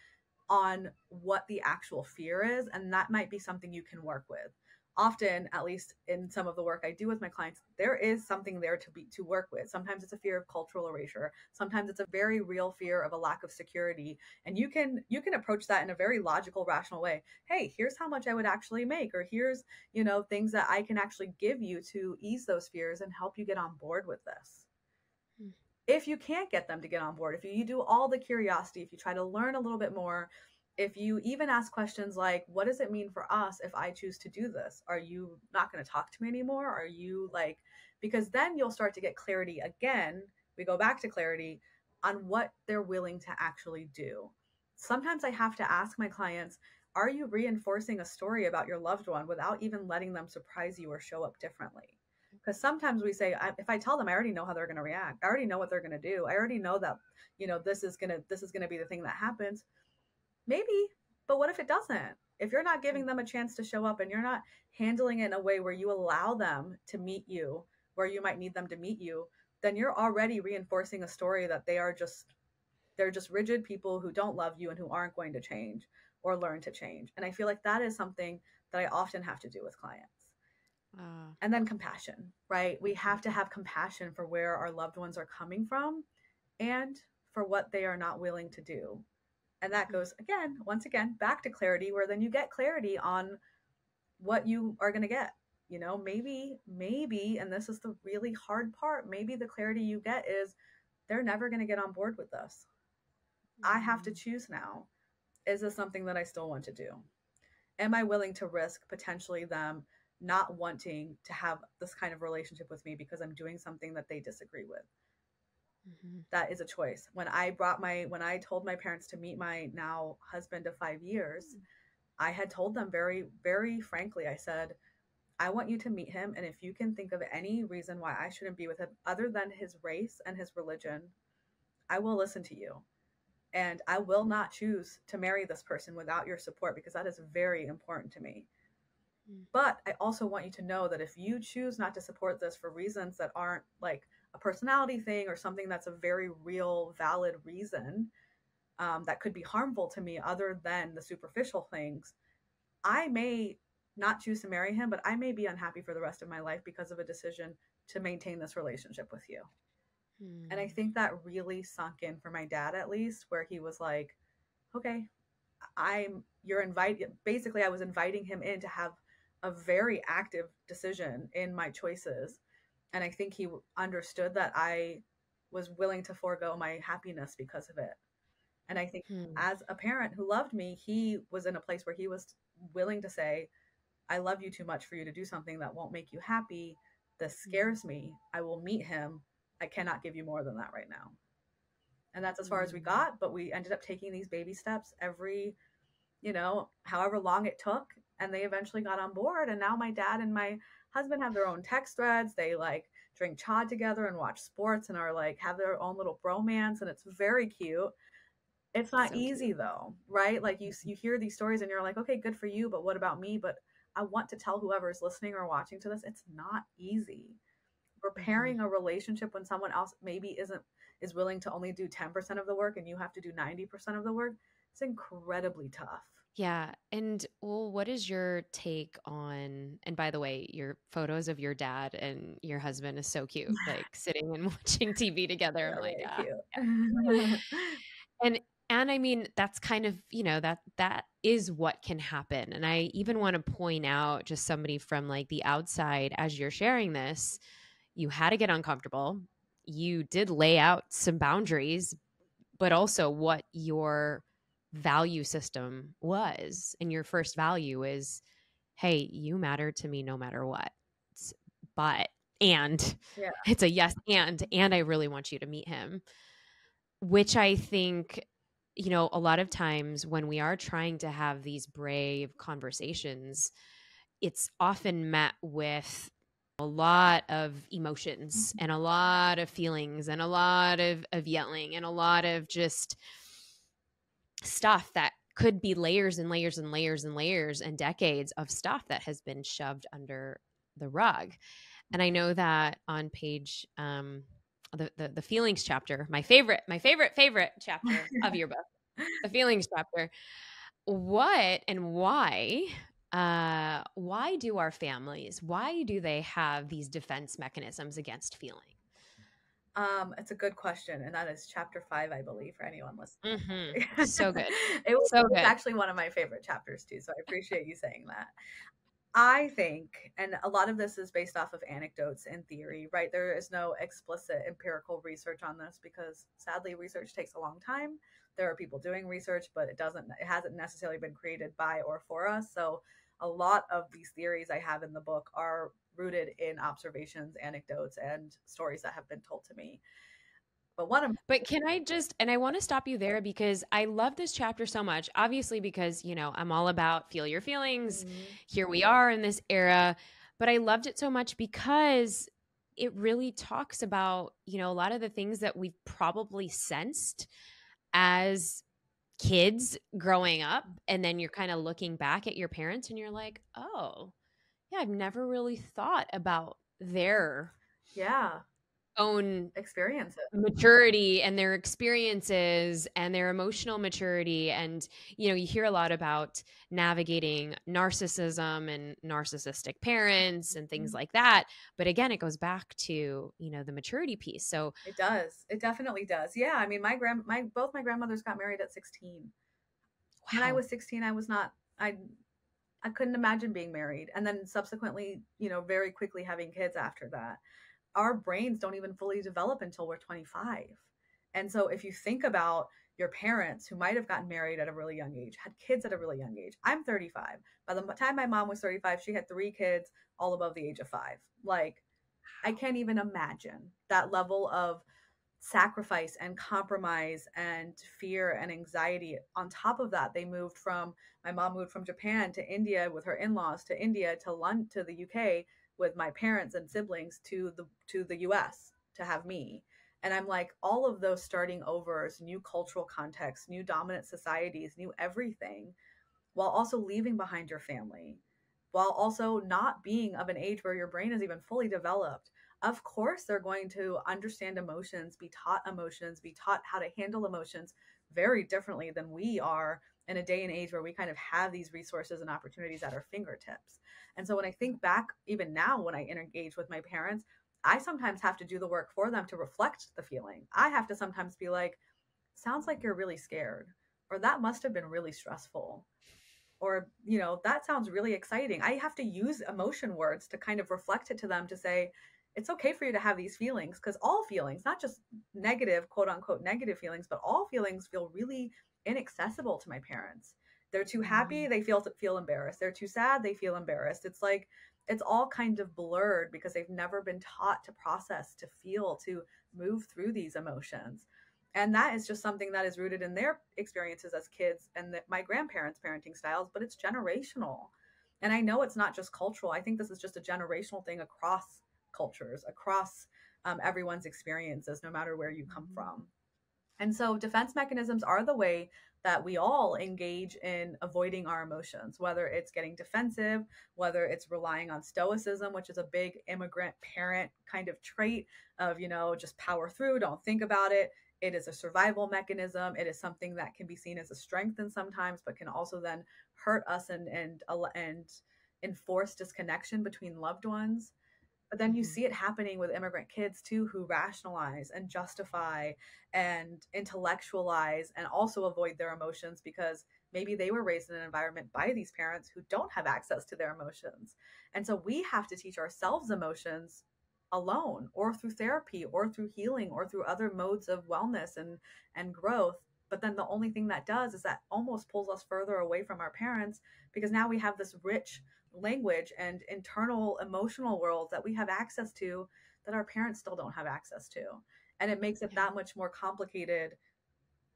on what the actual fear is, and that might be something you can work with. Often, at least in some of the work I do with my clients, there is something there to work with. Sometimes it's a fear of cultural erasure, sometimes it's a very real fear of a lack of security, and you can approach that in a very logical, rational way. Hey, here's how much I would actually make, or here's things that I can actually give you to ease those fears and help you get on board with this.
Mm.
If you can't get them to get on board, if you do all the curiosity, if you try to learn a little bit more, if you even ask questions like, what does it mean for us if I choose to do this? Are you not going to talk to me anymore? Are you like, because then you'll start to get clarity again. We go back to clarity on what they're willing to actually do. Sometimes I have to ask my clients, are you reinforcing a story about your loved one without even letting them surprise you or show up differently? Because sometimes we say, if I tell them, I already know how they're going to react. I already know what they're going to do. I already know that this is going to be the thing that happens. Maybe, but what if it doesn't? If you're not giving them a chance to show up, and you're not handling it in a way where you allow them to meet you where you might need them to meet you, then you're already reinforcing a story that they're just rigid people who don't love you and who aren't going to change or learn to change. And I feel like that is something that I often have to do with clients.
Uh,
And then compassion, right? We have to have compassion for where our loved ones are coming from and for what they are not willing to do. And that goes again, once again, back to clarity, where then you get clarity on what you are going to get. Maybe, and this is the really hard part, maybe the clarity you get is they're never going to get on board with this. I have to choose now. Is this something that I still want to do? Am I willing to risk potentially them not wanting to have this kind of relationship with me because I'm doing something that they disagree with?
mm-hmm.
That is a choice. When I told my parents to meet my now husband of 5 years, I had told them very, very frankly, I said, I want you to meet him. And if you can think of any reason why I shouldn't be with him other than his race and his religion, I will listen to you. And I will not choose to marry this person without your support, because that is very important to me. But I also want you to know that if you choose not to support this for reasons that aren't like a personality thing or something that's a very real, valid reason, that could be harmful to me other than the superficial things, I may not choose to marry him, but I may be unhappy for the rest of my life because of a decision to maintain this relationship with you. And I think that really sunk in for my dad, at least, where he was like, okay, you're invited. Basically, I was inviting him in to have a very active decision in my choices. And I think he understood that I was willing to forego my happiness because of it. And I think as a parent who loved me, he was in a place where he was willing to say, I love you too much for you to do something that won't make you happy. This scares me. I will meet him. I cannot give you more than that right now. And that's as far as we got. But we ended up taking these baby steps however long it took. And they eventually got on board. And now my dad and my husband have their own text threads. They like drink cha together and watch sports and are like have their own little bromance. And it's very cute. It's not
So
easy
cute.
though, right? Like you hear these stories and you're like, okay, good for you, but what about me? But I want to tell whoever's listening or watching to this, it's not easy.
Mm-hmm.
Repairing a relationship when someone else maybe is willing to only do 10% of the work and you have to do 90% of the work, it's incredibly tough.
Yeah. And well, what is your take on, and by the way, your photos of your dad and your husband is so cute, like sitting and watching TV together. I'm
They're
like,
really
ah.
cute.
And I mean, that's kind of, that is what can happen. And I even want to point out, just somebody from like the outside, as you're sharing this, you had to get uncomfortable. You did lay out some boundaries, but also what your value system was. And your first value is, hey, you matter to me no matter what. But and
Yeah.
it's a yes and I really want you to meet him, which I think, a lot of times when we are trying to have these brave conversations, it's often met with a lot of emotions and a lot of feelings and a lot of yelling and a lot of just stuff that could be layers and layers and layers and layers and decades of stuff that has been shoved under the rug. And I know that on page the feelings chapter, my favorite chapter of your book, the feelings chapter, what and why do our families, why do they have these defense mechanisms against feeling?
It's a good question, and that is chapter 5, I believe, for anyone listening.
So good.
It
So
was
good.
actually one of my favorite chapters too, so I appreciate you saying that. I think, and a lot of this is based off of anecdotes and theory, right? There is no explicit empirical research on this because sadly research takes a long time. There are people doing research, but it hasn't necessarily been created by or for us. So a lot of these theories I have in the book are rooted in observations, anecdotes, and stories that have been told to me. But one of
But can I just, and I want to stop you there because I love this chapter so much, obviously, because, I'm all about feel your feelings.
Mhm.
Here we are in this era. But I loved it so much because it really talks about, a lot of the things that we've probably sensed as kids growing up. And then you're kind of looking back at your parents and you're like, oh, yeah, I've never really thought about their
Yeah,
own
experience it.
maturity and their experiences and their emotional maturity. And you hear a lot about navigating narcissism and narcissistic parents and things
Mhm.
like that, but again it goes back to the maturity piece. So
It does. It definitely does. Yeah, I mean, my both my grandmothers got married at 16. When I
wow.
was 16, I was not I couldn't imagine being married and then subsequently, very quickly having kids after that. Our brains don't even fully develop until we're 25. And so if you think about your parents who might have gotten married at a really young age, had kids at a really young age. I'm 35. By the time my mom was 35, she had 3 kids all above the age of 5. Like I can't even imagine that level of sacrifice and compromise and fear and anxiety. On top of that, my mom moved from Japan to India with her in-laws, to India, to London, to the UK with my parents and siblings, to the US to have me. And I'm like, all of those starting overs, new cultural contexts, new dominant societies, new everything, while also leaving behind your family, while also not being of an age where your brain is even fully developed. Of course, they're going to understand emotions, be taught how to handle emotions very differently than we are in a day and age where we kind of have these resources and opportunities at our fingertips. And so when I think back, even now, when I engage with my parents, I sometimes have to do the work for them to reflect the feeling. I have to sometimes be like, sounds like you're really scared, or that must have been really stressful, or that sounds really exciting. I have to use emotion words to kind of reflect it to them, to say it's okay for you to have these feelings, because all feelings, not just negative, quote unquote negative feelings, but all feelings feel really inaccessible to my parents. They're too happy,
Mhm.
they feel embarrassed. They're too sad, they feel embarrassed. It's like it's all kind of blurred because they've never been taught to process, to feel, to move through these emotions. And that is just something that is rooted in their experiences as kids and my grandparents' parenting styles, but it's generational. And I know it's not just cultural. I think this is just a generational thing across cultures, across everyone's experiences, no matter where you come from. And so defense mechanisms are the way that we all engage in avoiding our emotions, whether it's getting defensive, whether it's relying on stoicism, which is a big immigrant parent kind of trait of, just power through, don't think about it. It is a survival mechanism. It is something that can be seen as a strength in sometimes, but can also then hurt us and enforce disconnection between loved ones. But then you
Mhm.
see it happening with immigrant kids too, who rationalize and justify and intellectualize and also avoid their emotions because maybe they were raised in an environment by these parents who don't have access to their emotions. And so we have to teach ourselves emotions alone, or through therapy, or through healing, or through other modes of wellness and growth. But then the only thing that does is that almost pulls us further away from our parents, because now we have this rich language and internal emotional worlds that we have access to that our parents still don't have access to. And it makes it
Yeah.
that much more complicated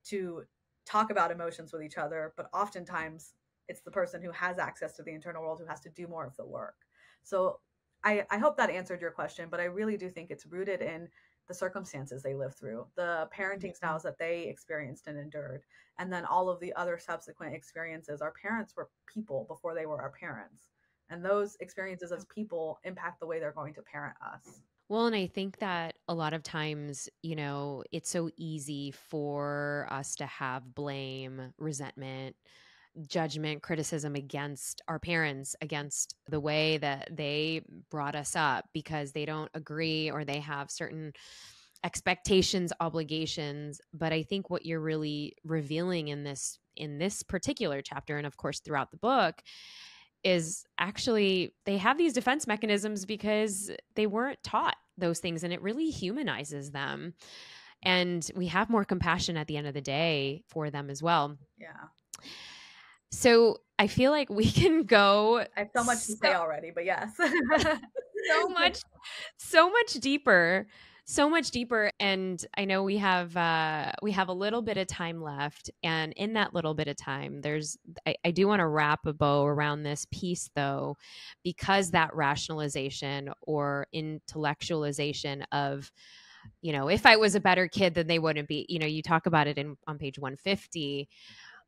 to talk about emotions with each other, but oftentimes it's the person who has access to the internal world who has to do more of the work. So I hope that answered your question, but I really do think it's rooted in the circumstances they lived through, the parenting
Mhm.
styles that they experienced and endured, and then all of the other subsequent experiences. Our parents were people before they were our parents. And those experiences as people impact the way they're going to parent us.
Well, and I think that a lot of times, it's so easy for us to have blame, resentment, judgment, criticism against our parents, against the way that they brought us up because they don't agree or they have certain expectations, obligations. But I think what you're really revealing in this particular chapter, and of course throughout the book, is actually they have these defense mechanisms because they weren't taught those things, and it really humanizes them. And we have more compassion at the end of the day for them as well.
Yeah.
So I feel like we can go
I have so much to say already, but yes.
so much, so much deeper, so much deeper. And I know we have a little bit of time left, and in that little bit of time I do want to wrap a bow around this piece though, because that rationalization or intellectualization of, if I was a better kid, then they wouldn't be, you talk about it on page 150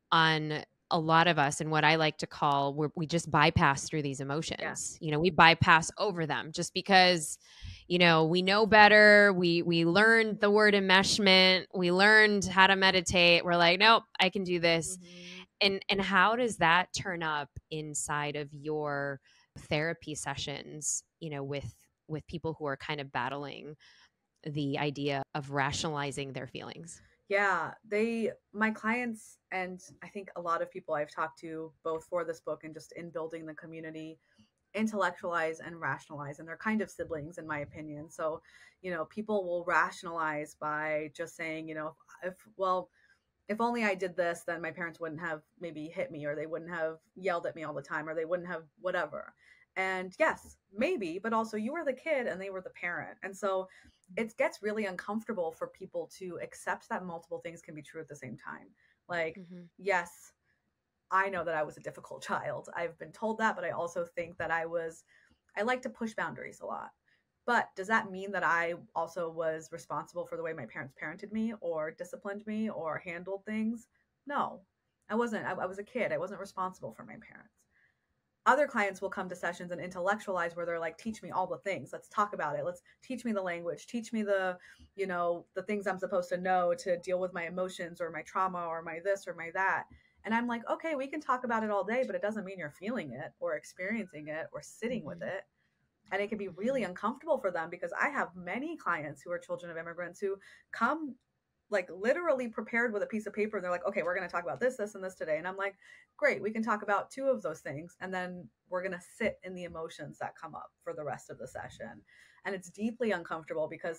on a lot of us, and what I like to call we just bypass through these
Yeah.
emotions. We bypass over them just because we know better. We learned the word enmeshment. We learned how to meditate. We're like, nope, I can do this.
Hmm.
And how does that turn up inside of your therapy sessions? With people who are kind of battling the idea of rationalizing their feelings.
Yeah, my clients, and I think a lot of people I've talked to both for this book and just in building the community, intellectualize and rationalize, and they're kind of siblings in my opinion. So, people will rationalize by just saying, well, if only I did this, then my parents wouldn't have maybe hit me, or they wouldn't have yelled at me all the time, or they wouldn't have whatever. And yes, maybe, but also you were the kid and they were the parent. And so it gets really uncomfortable for people to accept that multiple things can be true at the same time. Like,
Mm-hmm.
yes, I know that I was a difficult child. I've been told that, but I also think that I like to push boundaries a lot. But does that mean that I also was responsible for the way my parents parented me or disciplined me or handled things? No, I wasn't. I was a kid. I wasn't responsible for my parents. Other clients will come to sessions and intellectualize where they're like, teach me all the things. Let's talk about it. Let's teach me the language. Teach me the things I'm supposed to know to deal with my emotions or my trauma or my this or my that. And I'm like, okay, we can talk about it all day, but it doesn't mean you're feeling it or experiencing it or sitting with
Mm-hmm.
it. And it can be really uncomfortable for them because I have many clients who are children of immigrants who come like literally prepared with a piece of paper. And they're like, okay, we're going to talk about this, this, and this today. And I'm like, great, we can talk about two of those things. And then we're going to sit in the emotions that come up for the rest of the session. And it's deeply uncomfortable because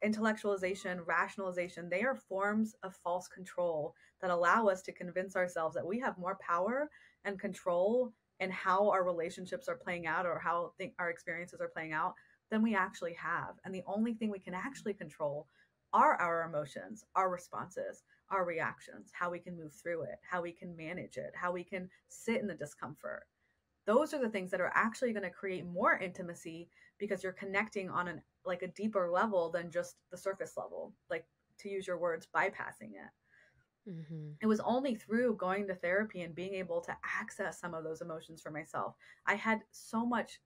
intellectualization, rationalization, they are forms of false control that allow us to convince ourselves that we have more power and control in how our relationships are playing out or how our experiences are playing out than we actually have. And the only thing we can actually control are our emotions, our responses, our reactions, how we can move through it, how we can manage it, how we can sit in the discomfort. Those are the things that are actually going to create more intimacy because you're connecting on a deeper level than just the surface level, like, to use your words, bypassing it.
Mm-hmm.
It was only through going to therapy and being able to access some of those emotions for myself. I had so much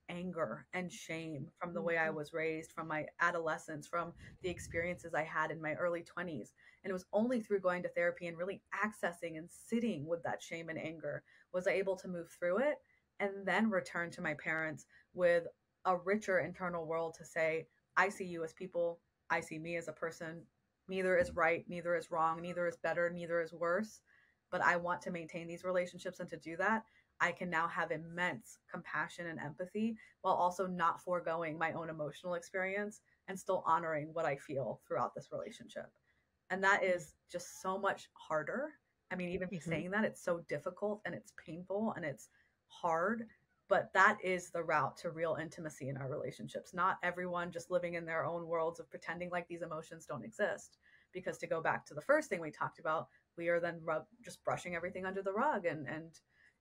anger and shame from the way I was raised, from my adolescence, from the experiences I had in my early 20s. And it was only through going to therapy and really accessing and sitting with that shame and anger was I able to move through it and then return to my parents with a richer internal world to say, I see you as people, I see me as a person. Neither is right, neither is wrong, neither is better, neither is worse. But I want to maintain these relationships, and to do that, I can now have immense compassion and empathy while also not foregoing my own emotional experience and still honoring what I feel throughout this relationship. And that is just so much harder. I mean, even me
Mm-hmm.
saying that, it's so difficult and it's painful and it's hard, but that is the route to real intimacy in our relationships. Not everyone just living in their own worlds of pretending like these emotions don't exist. Because to go back to the first thing we talked about, we are then just brushing everything under the rug and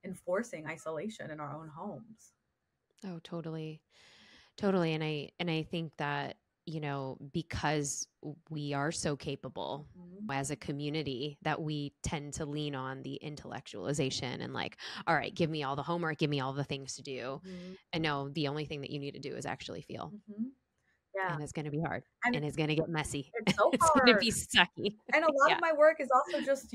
enforcing isolation in our own homes.
Oh, totally. Totally. And I think that, because we are so capable
Mm-hmm.
as a community that we tend to lean on the intellectualization and like, all right, give me all the homework, give me all the things to do.
Mm-hmm.
And no, the only thing that you need to do is actually feel.
Mm-hmm. Yeah.
And it's going to be hard
And
and it's going to get messy.
it's so
It's going to
hard.
be sucky.
And a lot of
Yeah.
my work is also just,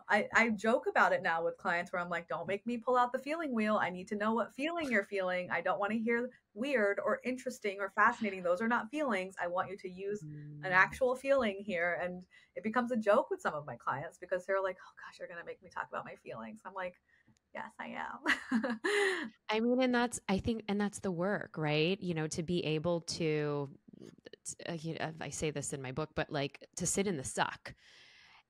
I joke about it now with clients where I'm like, don't make me pull out the feeling wheel. I need to know what feeling you're feeling. I don't want to hear weird or interesting or fascinating. Those are not feelings. I want you to use an
Mm.
actual feeling here. And it becomes a joke with some of my clients because they're like, oh gosh, you're going to make me talk about my feelings. I'm like, yes, I am.
I mean, and I think, and that's the work, right? To be able to, I say this in my book, but like to sit in the suck,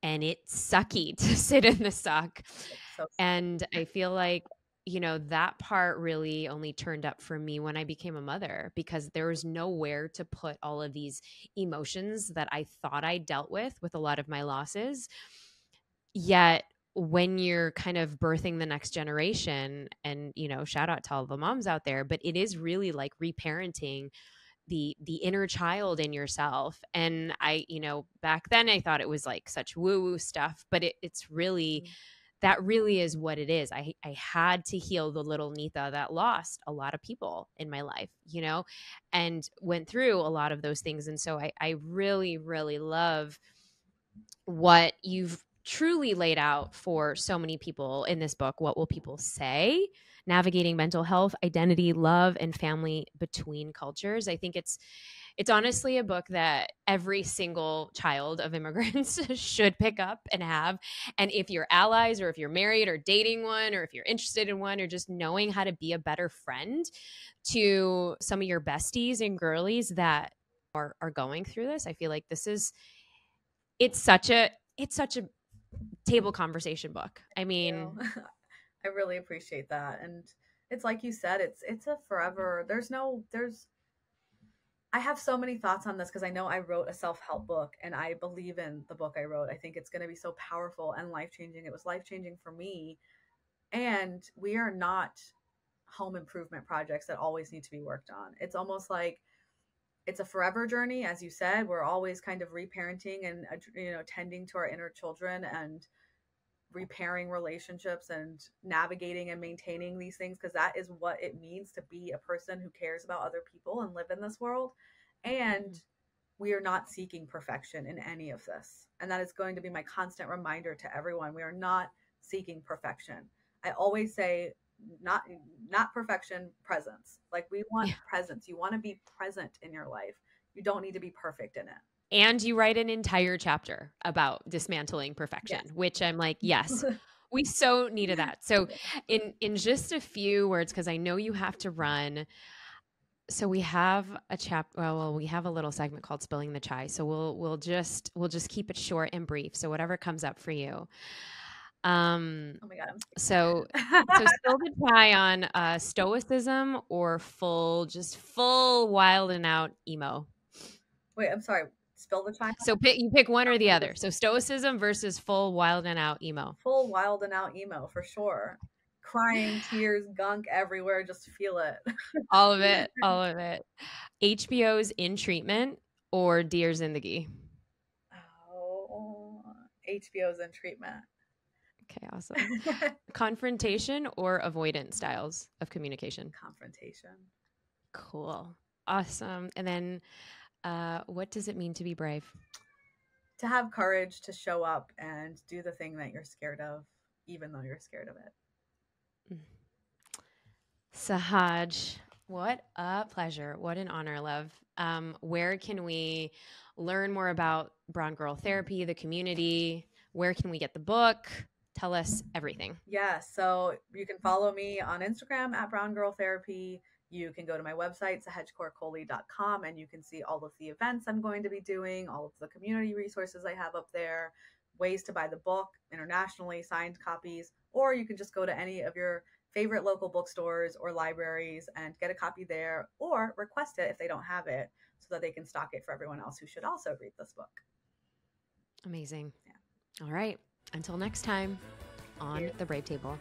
and it's sucky to sit in the suck.
It's so
And I feel like, that part really only turned up for me when I became a mother, because there was nowhere to put all of these emotions that I thought I dealt with a lot of my losses. Yet when you're kind of birthing the next generation, and shout out to all the moms out there, but it is really like reparenting the inner child in yourself. And I, back then I thought it was like such woo woo stuff, but it's really,
Mhm.
that really is what it is. I had to heal the little Neeta that lost a lot of people in my life, and went through a lot of those things. And so I really, really love what you've truly laid out for so many people in this book. What will people say? Navigating mental health, identity, love, and family between cultures. I think it's honestly a book that every single child of immigrants should pick up and have. And if you're allies, or if you're married or dating one, or if you're interested in one, or just knowing how to be a better friend to some of your besties and girlies that are going through this, I feel like it's such a table conversation book. I mean,
You. I really appreciate that. And it's like you said, it's a forever. There's I have so many thoughts on this because I know I wrote a self-help book and I believe in the book I wrote. I think it's going to be so powerful and life-changing. It was life-changing for me. And we are not home improvement projects that always need to be worked on. It's almost like it's a forever journey, as you said. We're always kind of reparenting and tending to our inner children and repairing relationships and navigating and maintaining these things, because that is what it means to be a person who cares about other people and live in this world. And
mhm,
we are not seeking perfection in any of this. And that is going to be my constant reminder to everyone. We are not seeking perfection. I always say not not perfection, presence. Like we want
yeah.
presence. You want to be present in your life. You don't need to be perfect in it.
And you write an entire chapter about dismantling
Yes.
perfection, which I'm like, yes, we so needed that. So in just a few words, because I know you have to run. So we have a well, we have a little segment called spilling the chai. So we'll just keep it short and brief. So whatever comes up for you. Um
Oh my god, I'm
so
so excited.
so spill the chai on stoicism or just full wild and out emo.
Wait, I'm sorry. Spill the china?
So you pick one or the
Okay,
other. So stoicism versus full wild and out emo.
full wild and out emo for sure. Crying, tears, gunk everywhere. Just feel it.
All of it, all of it. HBO's In Treatment or Dear Zindagi.
Oh, HBO's in treatment.
Okay, awesome. Confrontation or avoidant styles of communication.
Confrontation.
Cool. Awesome. And then what does it mean to be brave?
To have courage to show up and do the thing that you're scared of, even though you're scared of it.
Mm. Sahaj, what a pleasure. What an honor, love. Where can we learn more about Brown Girl Therapy, the community? Where can we get the book? Tell us everything.
Yeah, so you can follow me on Instagram at Brown Girl Therapy. You can go to my website, sahajkohli.com, and you can see all of the events I'm going to be doing, all of the community resources I have up there, ways to buy the book internationally, signed copies, or you can just go to any of your favorite local bookstores or libraries and get a copy there, or request it if they don't have it so that they can stock it for everyone else who should also read this book.
Amazing.
Yeah.
All right. Until next time on the Brave Table.